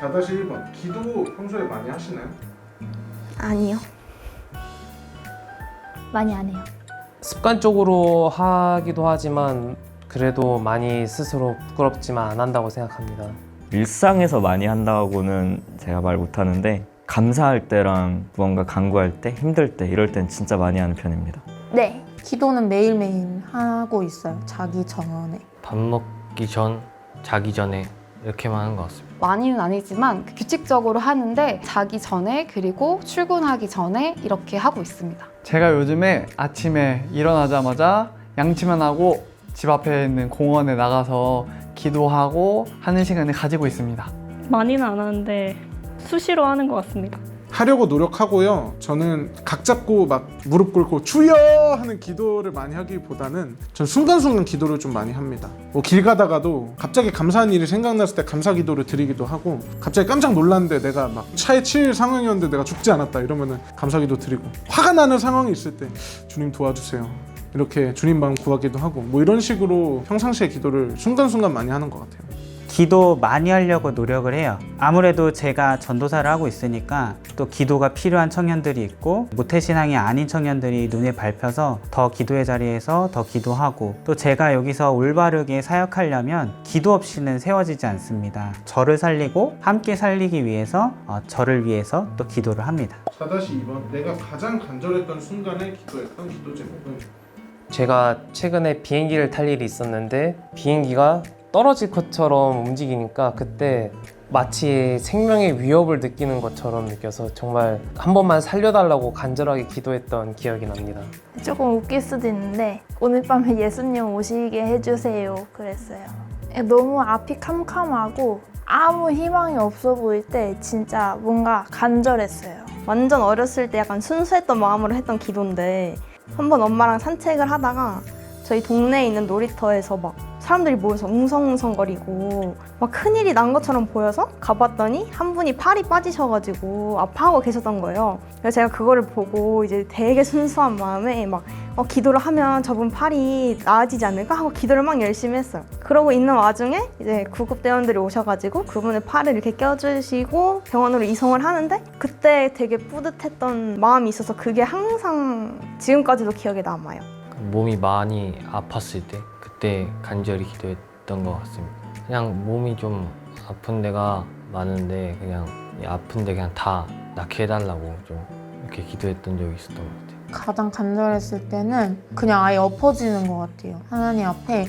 (4-1번) 기도 평소에 많이 하시나요? 아니요. 많이 안 해요. 습관적으로 하기도 하지만 그래도 많이 스스로 부끄럽지만 안 한다고 생각합니다. 일상에서 많이 한다고는 제가 말 못하는데 감사할 때랑 무언가 간구할 때, 힘들 때 이럴 땐 진짜 많이 하는 편입니다. 네. 기도는 매일매일 하고 있어요. 자기 전에. 밥 먹기 전, 자기 전에 이렇게만 하는 것 같습니다. 많이는 아니지만 규칙적으로 하는데 자기 전에 그리고 출근하기 전에 이렇게 하고 있습니다. 제가 요즘에 아침에 일어나자마자 양치만 하고 집 앞에 있는 공원에 나가서 기도하고 하는 시간을 가지고 있습니다. 많이는 안 하는데 수시로 하는 것 같습니다. 하려고 노력하고요. 저는 각 잡고 막 무릎 꿇고 주여 하는 기도를 많이 하기보다는 전 순간순간 기도를 좀 많이 합니다. 뭐 길 가다가도 갑자기 감사한 일이 생각났을 때 감사 기도를 드리기도 하고, 갑자기 깜짝 놀랐는데 내가 막 차에 치일 상황이었는데 내가 죽지 않았다 이러면은 감사 기도 드리고, 화가 나는 상황이 있을 때 주님 도와주세요 이렇게 주님 마음 구하기도 하고, 뭐 이런 식으로 평상시에 기도를 순간순간 많이 하는 것 같아요. 기도 많이 하려고 노력을 해요. 아무래도 제가 전도사를 하고 있으니까 또 기도가 필요한 청년들이 있고 모태신앙이 아닌 청년들이 눈에 밟혀서 더 기도의 자리에서 더 기도하고, 또 제가 여기서 올바르게 사역하려면 기도 없이는 세워지지 않습니다. 저를 살리고 함께 살리기 위해서 저를 위해서 또 기도를 합니다. 4-2번 내가 가장 간절했던 순간에 기도했던 기도 제목은? 제가 최근에 비행기를 탈 일이 있었는데 비행기가 떨어질 것처럼 움직이니까 그때 마치 생명의 위협을 느끼는 것처럼 느껴서 정말 한 번만 살려달라고 간절하게 기도했던 기억이 납니다. 조금 웃길 수도 있는데 오늘 밤에 예수님 오시게 해주세요 그랬어요. 너무 앞이 캄캄하고 아무 희망이 없어 보일 때 진짜 뭔가 간절했어요. 완전 어렸을 때 약간 순수했던 마음으로 했던 기도인데, 한번 엄마랑 산책을 하다가 저희 동네에 있는 놀이터에서 막 사람들이 모여서 웅성웅성거리고 막 큰일이 난 것처럼 보여서 가봤더니 한 분이 팔이 빠지셔가지고 아파하고 계셨던 거예요. 그래서 제가 그거를 보고 이제 되게 순수한 마음에 막 기도를 하면 저분 팔이 나아지지 않을까 하고 기도를 막 열심히 했어요. 그러고 있는 와중에 이제 구급대원들이 오셔가지고 그분의 팔을 이렇게 껴주시고 병원으로 이송을 하는데, 그때 되게 뿌듯했던 마음이 있어서 그게 항상 지금까지도 기억에 남아요. 몸이 많이 아팠을 때 그때 간절히 기도했던 것 같습니다. 그냥 몸이 좀 아픈 데가 많은데 그냥 이 아픈데 그냥 다 낫게 해달라고 좀 이렇게 기도했던 적이 있었던 것 같아요. 가장 간절했을 때는 그냥 아예 엎어지는 것 같아요. 하나님 앞에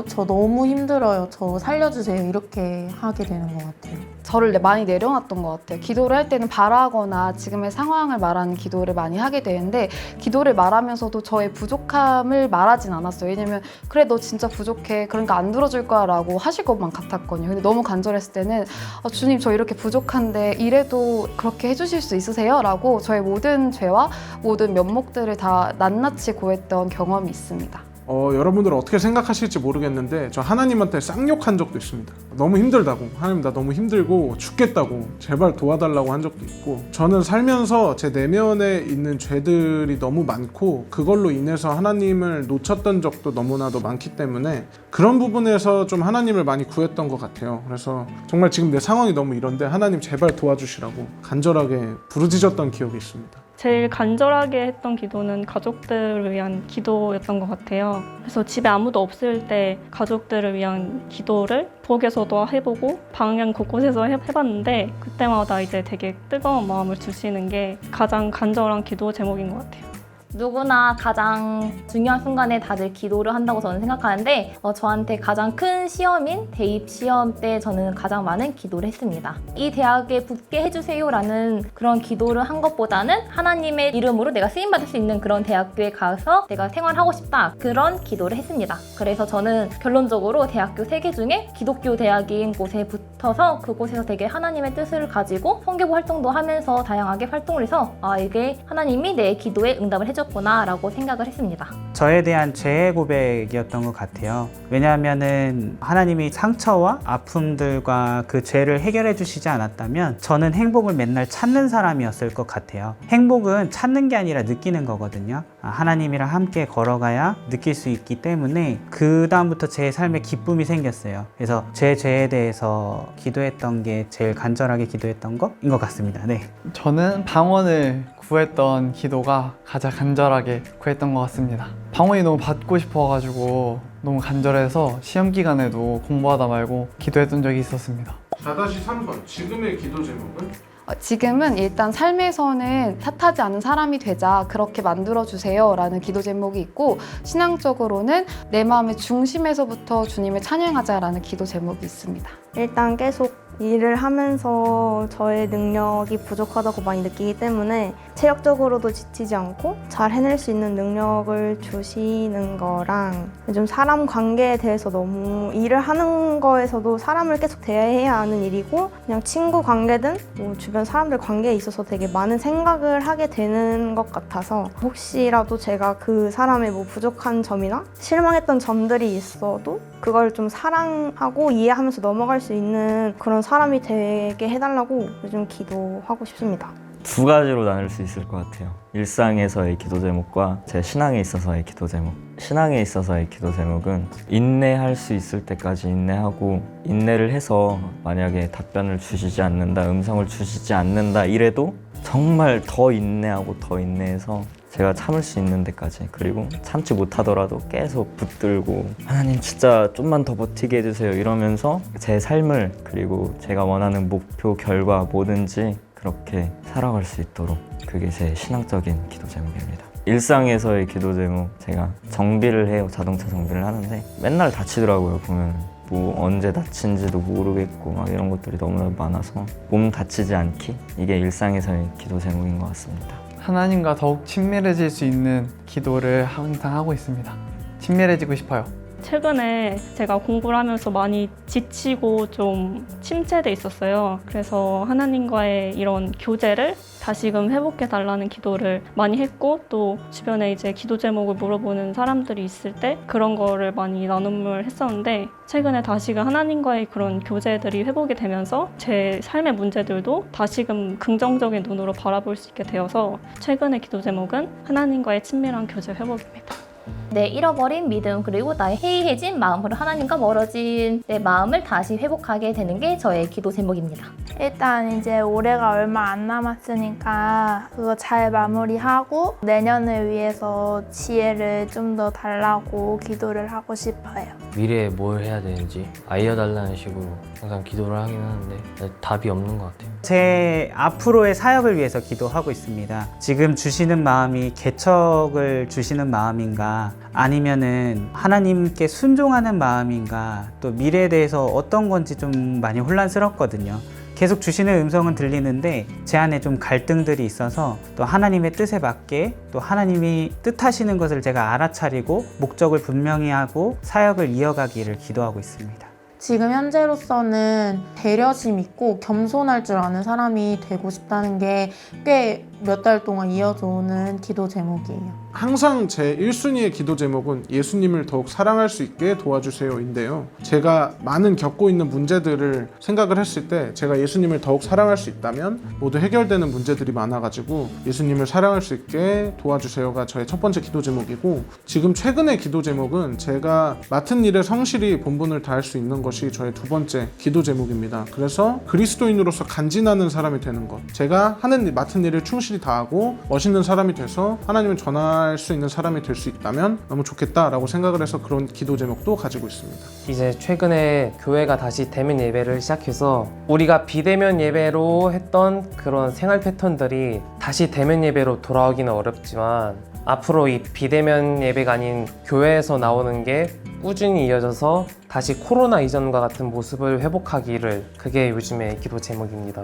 저 너무 힘들어요. 저 살려주세요. 이렇게 하게 되는 것 같아요. 저를 많이 내려놨던 것 같아요. 기도를 할 때는 바라거나 지금의 상황을 말하는 기도를 많이 하게 되는데, 기도를 말하면서도 저의 부족함을 말하진 않았어요. 왜냐면 그래 너 진짜 부족해 그러니까 안 들어줄 거야 라고 하실 것만 같았거든요. 근데 너무 간절했을 때는 주님 저 이렇게 부족한데 이래도 그렇게 해주실 수 있으세요? 라고 저의 모든 죄와 모든 면목들을 다 낱낱이 고했던 경험이 있습니다. 여러분들은 어떻게 생각하실지 모르겠는데 저 하나님한테 쌍욕한 적도 있습니다. 너무 힘들다고, 하나님 나 너무 힘들고 죽겠다고 제발 도와달라고 한 적도 있고, 저는 살면서 제 내면에 있는 죄들이 너무 많고 그걸로 인해서 하나님을 놓쳤던 적도 너무나도 많기 때문에 그런 부분에서 좀 하나님을 많이 구했던 것 같아요. 그래서 정말 지금 내 상황이 너무 이런데 하나님 제발 도와주시라고 간절하게 부르짖었던 기억이 있습니다. 제일 간절하게 했던 기도는 가족들을 위한 기도였던 것 같아요. 그래서 집에 아무도 없을 때 가족들을 위한 기도를 부엌에서도 해보고 방향 곳곳에서 해봤는데, 그때마다 이제 되게 뜨거운 마음을 주시는 게 가장 간절한 기도 제목인 것 같아요. 누구나 가장 중요한 순간에 다들 기도를 한다고 저는 생각하는데, 저한테 가장 큰 시험인 대입 시험 때 저는 가장 많은 기도를 했습니다. 이 대학에 붙게 해주세요 라는 그런 기도를 한 것보다는 하나님의 이름으로 내가 쓰임받을 수 있는 그런 대학교에 가서 내가 생활하고 싶다, 그런 기도를 했습니다. 그래서 저는 결론적으로 대학교 3개 중에 기독교 대학인 곳에 붙어서 그곳에서 되게 하나님의 뜻을 가지고 선교부 활동도 하면서 다양하게 활동을 해서 이게 하나님이 내 기도에 응답을 해줘 해주셨구나 라고 생각을 했습니다. 저에 대한 죄의 고백이었던 것 같아요. 왜냐하면은 하나님이 상처와 아픔들과 그 죄를 해결해 주시지 않았다면 저는 행복을 맨날 찾는 사람이었을 것 같아요. 행복은 찾는 게 아니라 느끼는 거거든요. 하나님이랑 함께 걸어가야 느낄 수 있기 때문에 그 다음부터 제 삶에 기쁨이 생겼어요. 그래서 제 죄에 대해서 기도했던 게 제일 간절하게 기도했던 거인 것 같습니다. 네. 저는 방언을 구했던 기도가 가장 간절하게 구했던 것 같습니다. 방언이 너무 받고 싶어가지고 너무 간절해서 시험 기간에도 공부하다 말고 기도했던 적이 있었습니다. 4-3번 지금의 기도 제목은? 지금은 일단 삶에서는 탓하지 않은 사람이 되자, 그렇게 만들어주세요 라는 기도 제목이 있고, 신앙적으로는 내 마음의 중심에서부터 주님을 찬양하자 라는 기도 제목이 있습니다. 일단 계속 일을 하면서 저의 능력이 부족하다고 많이 느끼기 때문에 체력적으로도 지치지 않고 잘 해낼 수 있는 능력을 주시는 거랑, 요즘 사람 관계에 대해서 너무 일을 하는 거에서도 사람을 계속 대해야 하는 일이고, 그냥 친구 관계든 뭐 주변 사람들 관계에 있어서 되게 많은 생각을 하게 되는 것 같아서, 혹시라도 제가 그 사람의 뭐 부족한 점이나 실망했던 점들이 있어도 그걸 좀 사랑하고 이해하면서 넘어갈 수 있는 그런 사람이 되게 해달라고 요즘 기도하고 싶습니다. 두 가지로 나눌 수 있을 것 같아요. 일상에서의 기도 제목과 제 신앙에 있어서의 기도 제목. 신앙에 있어서의 기도 제목은 인내할 수 있을 때까지 인내하고, 인내를 해서 만약에 답변을 주시지 않는다, 음성을 주시지 않는다 이래도 정말 더 인내하고 더 인내해서 제가 참을 수 있는 데까지, 그리고 참지 못하더라도 계속 붙들고 하나님 진짜 좀만 더 버티게 해주세요 이러면서 제 삶을, 그리고 제가 원하는 목표, 결과 뭐든지 그렇게 살아갈 수 있도록, 그게 제 신앙적인 기도 제목입니다. 일상에서의 기도 제목, 제가 정비를 해요. 자동차 정비를 하는데 맨날 다치더라고요. 보면 뭐 언제 다친지도 모르겠고 막 이런 것들이 너무나 많아서 몸 다치지 않기, 이게 일상에서의 기도 제목인 것 같습니다. 하나님과 더욱 친밀해질 수 있는 기도를 항상 하고 있습니다. 친밀해지고 싶어요. 최근에 제가 공부를 하면서 많이 지치고 좀 침체돼 있었어요. 그래서 하나님과의 이런 교제를 다시금 회복해 달라는 기도를 많이 했고, 또 주변에 이제 기도 제목을 물어보는 사람들이 있을 때 그런 거를 많이 나눔을 했었는데, 최근에 다시금 하나님과의 그런 교제들이 회복이 되면서 제 삶의 문제들도 다시금 긍정적인 눈으로 바라볼 수 있게 되어서 최근의 기도 제목은 하나님과의 친밀한 교제 회복입니다. 내 잃어버린 믿음, 그리고 나의 해이해진 마음으로 하나님과 멀어진 내 마음을 다시 회복하게 되는 게 저의 기도 제목입니다. 일단 이제 올해가 얼마 안 남았으니까 그거 잘 마무리하고 내년을 위해서 지혜를 좀 더 달라고 기도를 하고 싶어요. 미래에 뭘 해야 되는지 알려달라는 식으로 항상 기도를 하긴 하는데 답이 없는 것 같아요. 제 앞으로의 사역을 위해서 기도하고 있습니다. 지금 주시는 마음이 개척을 주시는 마음인가, 아니면은 하나님께 순종하는 마음인가, 또 미래에 대해서 어떤 건지 좀 많이 혼란스럽거든요. 계속 주시는 음성은 들리는데 제 안에 좀 갈등들이 있어서, 또 하나님의 뜻에 맞게 또 하나님이 뜻하시는 것을 제가 알아차리고 목적을 분명히 하고 사역을 이어가기를 기도하고 있습니다. 지금 현재로서는 배려심 있고 겸손할 줄 아는 사람이 되고 싶다는 게 꽤 몇 달 동안 이어져 오는 기도 제목이에요. 항상 제 1순위의 기도 제목은 예수님을 더욱 사랑할 수 있게 도와주세요인데요. 제가 많은 겪고 있는 문제들을 생각을 했을 때 제가 예수님을 더욱 사랑할 수 있다면 모두 해결되는 문제들이 많아가지고 예수님을 사랑할 수 있게 도와주세요가 저의 첫 번째 기도 제목이고, 지금 최근의 기도 제목은 제가 맡은 일에 성실히 본분을 다할 수 있는 것이 저의 두 번째 기도 제목입니다. 그래서 그리스도인으로서 간지나는 사람이 되는 것, 제가 맡은 일을 충실히 다하고 멋있는 사람이 돼서 하나님을 전할 수 있는 사람이 될 수 있다면 너무 좋겠다라고 생각을 해서 그런 기도 제목도 가지고 있습니다. 이제 최근에 교회가 다시 대면 예배를 시작해서 우리가 비대면 예배로 했던 그런 생활 패턴들이 다시 대면 예배로 돌아오기는 어렵지만, 앞으로 이 비대면 예배가 아닌 교회에서 나오는 게 꾸준히 이어져서 다시 코로나 이전과 같은 모습을 회복하기를, 그게 요즘의 기도 제목입니다.